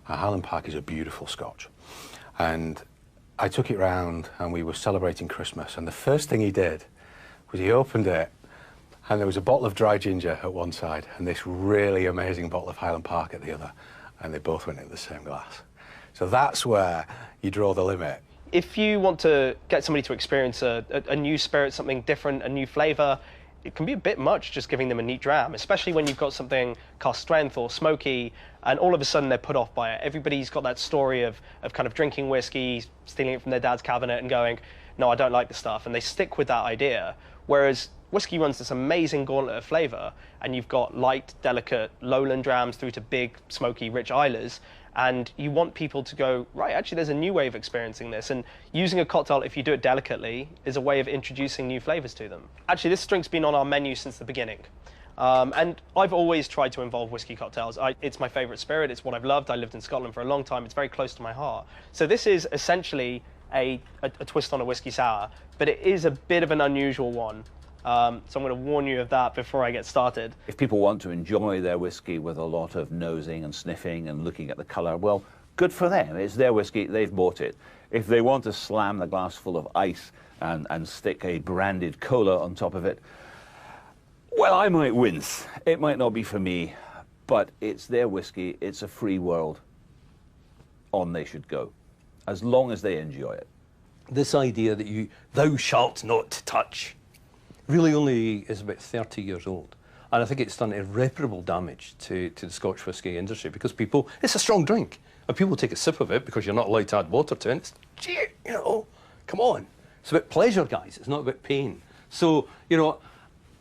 Highland Park is a beautiful Scotch. And I took it round and we were celebrating Christmas. And the first thing he did was he opened it, and there was a bottle of dry ginger at one side and this really amazing bottle of Highland Park at the other. And they both went in the same glass. So that's where you draw the limit. If you want to get somebody to experience a new spirit, something different, a new flavour, it can be a bit much just giving them a neat dram, especially when you've got something cask strength or smoky, and all of a sudden they're put off by it. Everybody's got that story of kind of drinking whiskey, stealing it from their dad's cabinet and going, no, I don't like this stuff, and they stick with that idea. Whereas whiskey runs this amazing gauntlet of flavour, and you've got light, delicate, lowland drams through to big, smoky, rich Islers, And you want people to go, right, actually there's a new way of experiencing this. And using a cocktail, if you do it delicately, is a way of introducing new flavors to them. Actually, this drink's been on our menu since the beginning. And I've always tried to involve whiskey cocktails. It's my favorite spirit, it's what I've loved. I lived in Scotland for a long time, it's very close to my heart. So this is essentially a twist on a whiskey sour, but it is a bit of an unusual one. So I'm going to warn you of that before I get started. If people want to enjoy their whiskey with a lot of nosing and sniffing and looking at the colour, well, good for them. It's their whiskey, they've bought it. If they want to slam the glass full of ice and stick a branded cola on top of it, well, I might wince. It might not be for me, but it's their whiskey, it's a free world. On they should go, as long as they enjoy it. This idea that thou shalt not touch, really only is about 30 years old. And I think it's done irreparable damage to the Scotch whisky industry because people, it's a strong drink. And people take a sip of it because you're not allowed to add water to it. It's, gee, you know, come on. It's about pleasure, guys. It's not about pain. So, you know,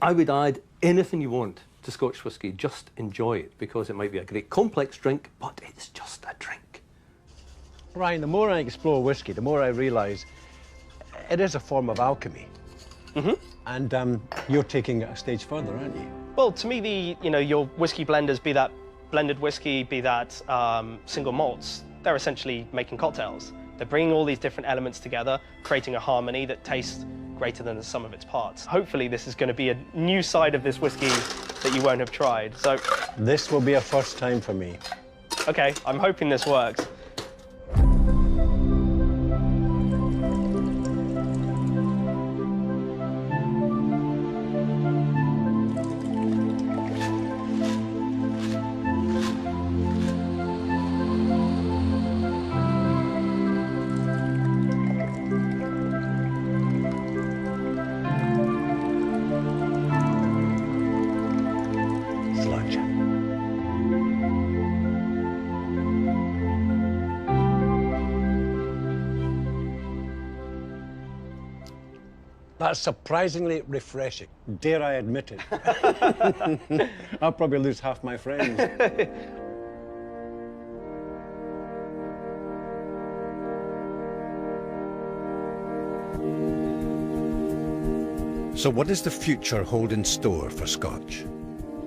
I would add anything you want to Scotch whisky. Just enjoy it because it might be a great complex drink, but it's just a drink. Ryan, the more I explore whiskey, the more I realise it is a form of alchemy. Mm-hmm. And you're taking it a stage further, aren't you? Well, to me, your whiskey blenders, be that blended whiskey, be that single malts, they're essentially making cocktails. They're bringing all these different elements together, creating a harmony that tastes greater than the sum of its parts. Hopefully, this is going to be a new side of this whiskey that you won't have tried. So this will be a first time for me. Okay, I'm hoping this works. That's surprisingly refreshing. Dare I admit it? I'll probably lose half my friends. So what does the future hold in store for Scotch?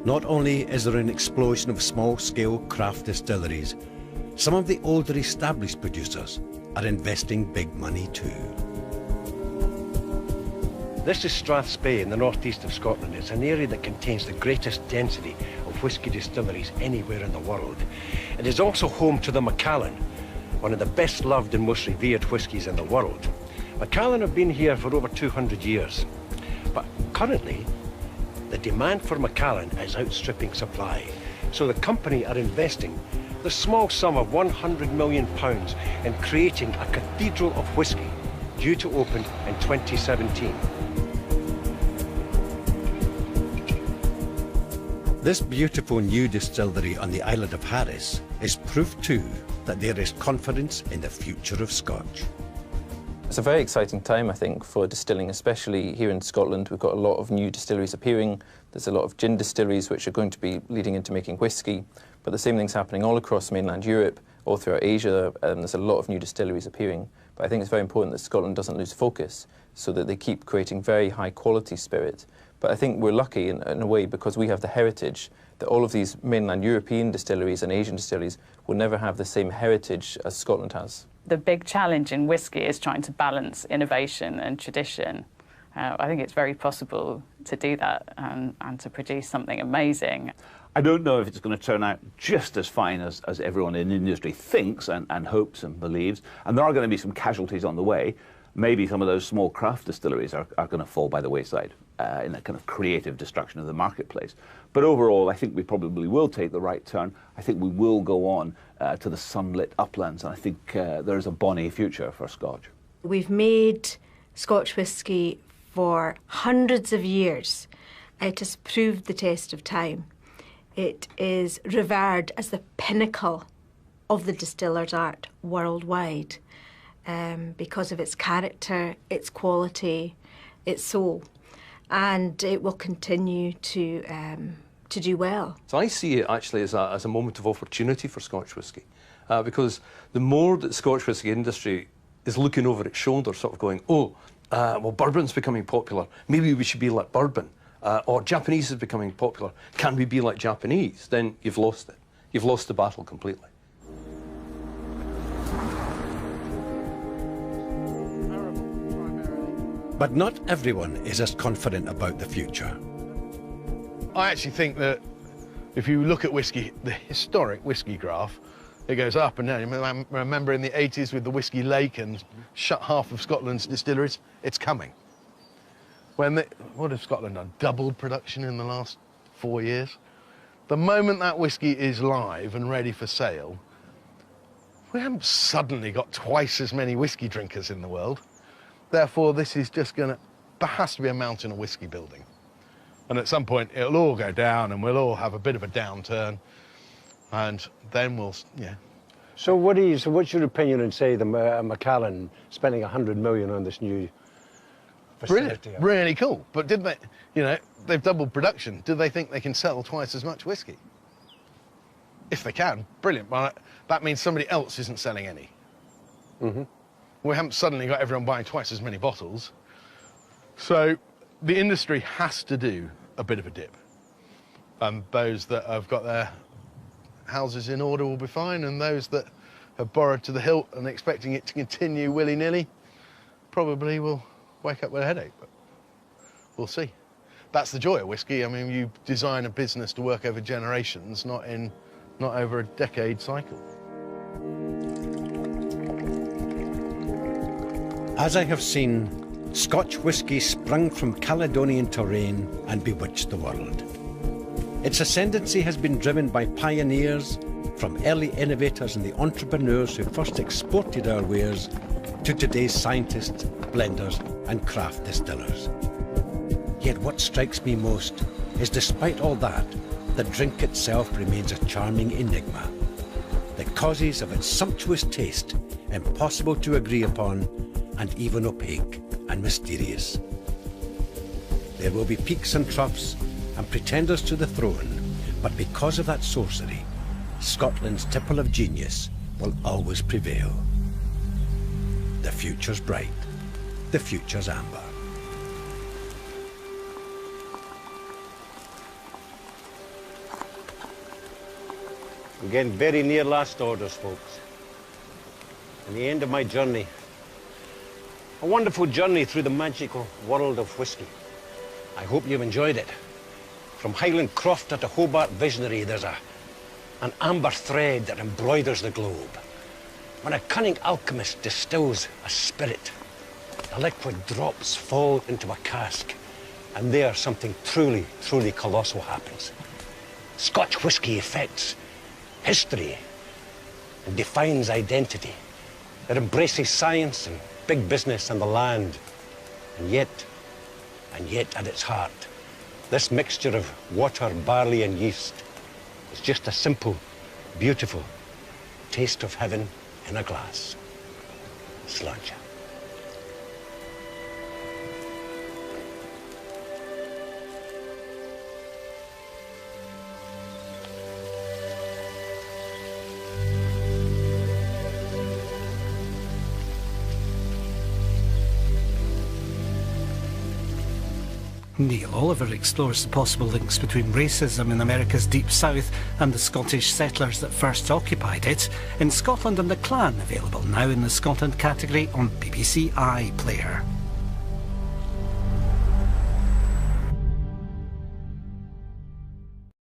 Not only is there an explosion of small-scale craft distilleries, some of the older established producers are investing big money too. This is Strathspey in the northeast of Scotland. It's an area that contains the greatest density of whisky distilleries anywhere in the world. It is also home to the Macallan, one of the best loved and most revered whiskies in the world. Macallan have been here for over 200 years. But currently, the demand for Macallan is outstripping supply. So the company are investing the small sum of £100 million in creating a cathedral of whisky due to open in 2017. This beautiful new distillery on the island of Harris is proof too that there is confidence in the future of Scotch. It's a very exciting time, I think, for distilling, especially here in Scotland. We've got a lot of new distilleries appearing. There's a lot of gin distilleries which are going to be leading into making whisky. But the same thing's happening all across mainland Europe, all throughout Asia. There's a lot of new distilleries appearing. But I think it's very important that Scotland doesn't lose focus so that they keep creating very high-quality spirit. But I think we're lucky in a way because we have the heritage that all of these mainland European distilleries and Asian distilleries will never have the same heritage as Scotland has. The big challenge in whisky is trying to balance innovation and tradition. I think it's very possible to do that and to produce something amazing. I don't know if it's going to turn out just as fine as everyone in the industry thinks and hopes and believes, and there are going to be some casualties on the way. Maybe some of those small craft distilleries are going to fall by the wayside in that kind of creative destruction of the marketplace. But overall, I think we probably will take the right turn. I think we will go on to the sunlit uplands, and I think there is a bonny future for Scotch. We've made Scotch whisky for hundreds of years. It has proved the test of time. It is revered as the pinnacle of the distiller's art worldwide because of its character, its quality, its soul. And it will continue to to do well. So I see it actually as a moment of opportunity for Scotch whisky, because the more that the Scotch whisky industry is looking over its shoulder, sort of going, oh, well, bourbon's becoming popular, maybe we should be like bourbon, or Japanese is becoming popular, can we be like Japanese? Then you've lost it. You've lost the battle completely. But not everyone is as confident about the future. I actually think that if you look at whisky, the historic whisky graph, it goes up and down. You remember in the 80s with the Whisky Lake and shut half of Scotland's distilleries? It's coming. What has Scotland done? Doubled production in the last 4 years. The moment that whisky is live and ready for sale, we haven't suddenly got twice as many whisky drinkers in the world. Therefore, this is just there has to be a mountain of whisky building. And at some point, it'll all go down and we'll all have a bit of a downturn. And then we'll, yeah. So what's your opinion on, say, the Macallan spending 100 million on this new facility? Brilliant, really cool. But did they, they've doubled production. Do they think they can sell twice as much whisky? If they can, brilliant. But that means somebody else isn't selling any. Mm-hmm. We haven't suddenly got everyone buying twice as many bottles. So the industry has to do a bit of a dip. And those that have got their houses in order will be fine, and those that have borrowed to the hilt and expecting it to continue willy-nilly probably will wake up with a headache, but we'll see. That's the joy of whisky. I mean, you design a business to work over generations, not over a decade cycle. As I have seen, Scotch whisky sprung from Caledonian terrain and bewitched the world. Its ascendancy has been driven by pioneers, from early innovators and the entrepreneurs who first exported our wares, to today's scientists, blenders and craft distillers. Yet what strikes me most is, despite all that, the drink itself remains a charming enigma. The causes of its sumptuous taste impossible to agree upon, and even opaque and mysterious. There will be peaks and troughs and pretenders to the throne, but because of that sorcery, Scotland's tipple of genius will always prevail. The future's bright, the future's amber. I'm getting very near last orders, folks. And the end of my journey. A wonderful journey through the magical world of whisky. I hope you've enjoyed it. From Highland Crofter to Hobart Visionary, there's an amber thread that embroiders the globe. When a cunning alchemist distills a spirit, the liquid drops fall into a cask, and there something truly, truly colossal happens. Scotch whisky affects history and defines identity. It embraces science and big business and the land. And yet at its heart, this mixture of water, barley and yeast is just a simple, beautiful taste of heaven in a glass. Sludge. Neil Oliver explores the possible links between racism in America's Deep South and the Scottish settlers that first occupied it in Scotland and the Clan, available now in the Scotland category on BBC iPlayer.